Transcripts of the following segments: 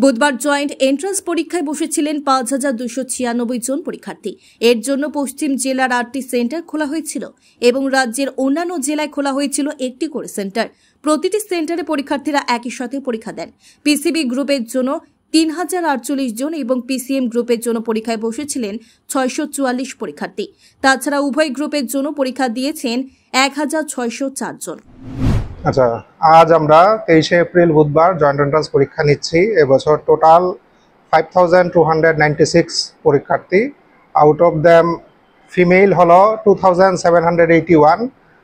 বুধবার joint entrance পরীক্ষায় বসেছিলেন ৫,২৯৬ জন পরীক্ষার্থী। এর জন্য পশ্চিম জেলার ৮টি সেন্টার খোলা হয়েছিল এবং রাজ্যের অন্যান্য জেলায় খোলা হয়েছিল একটি করে সেন্টার। প্রতিটি সেন্টারে পরীক্ষার্থীরা একই সাথে পরীক্ষা দেন। পিসিবি গ্রুপের জন্য ৩,০৪৮ জন এবং পিসিএম গ্রুপের জন্য পরীক্ষায় বসেছিলেন ৬৪৪ পরীক্ষার্থী। তাছাড়া উভয় গ্রুপের জন্য পরীক্ষা দিয়েছেন ১,৬০৪ জন। আচ্ছা, আজ আমরা 23শে এপ্রিল বুধবার জয়েন্ট এন্ট্রান্স পরীক্ষা নিচ্ছি। এবছর টোটাল 5296 পরীক্ষার্থী। আউট অফ দ্যাম ফিমেল হলো 2781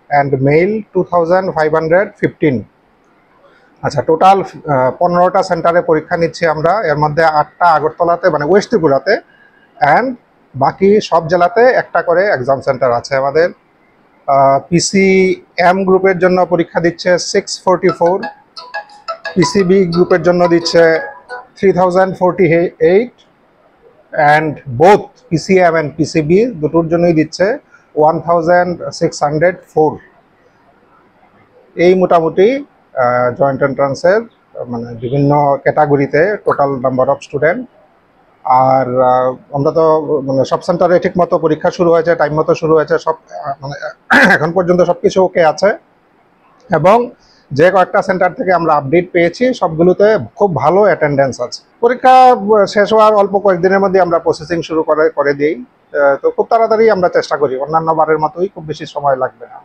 অ্যান্ড মেল 2515। আচ্ছা, টোটাল 15টা সেন্টারে পরীক্ষা নিচ্ছি আমরা। এর মধ্যে 8টা আগরতলাতে মানে ওয়েস্ট ত্রিপুরাতে, অ্যান্ড বাকি সব জেলাতে একটা করে এক্সাম সেন্টার আছে আমাদের। পিসিএম গ্রুপের জন্য পরীক্ষা দিচ্ছে 644, পিসিবি গ্রুপের জন্য দিচ্ছে 3048, and both PCM and PCB দুটোর জন্যই দিচ্ছে 1604। এই মোটামুটি জয়েন্ট এন্ট্রান্সের মানে বিভিন্ন ক্যাটাগরিতে টোটাল নাম্বার অফ স্টুডেন্ট। আর আমরা তো মানে সব সেন্টারে ঠিক মতো পরীক্ষা শুরু হয়েছে, টাইম মতো শুরু হয়েছে, সব মানে এখন পর্যন্ত সব কিছু ওকে আছে। এবং যে কয়েকটা সেন্টার থেকে আমরা আপডেট পেয়েছি সবগুলোতে খুব ভালো অ্যাটেন্ডেন্স আছে। পরীক্ষা শেষ হওয়ার অল্প কয়েকদিনের মধ্যে আমরা প্রসেসিং শুরু করে দিই। তো খুব তাড়াতাড়ি আমরা চেষ্টা করি, অন্যান্য বারের মতোই খুব বেশি সময় লাগবে না।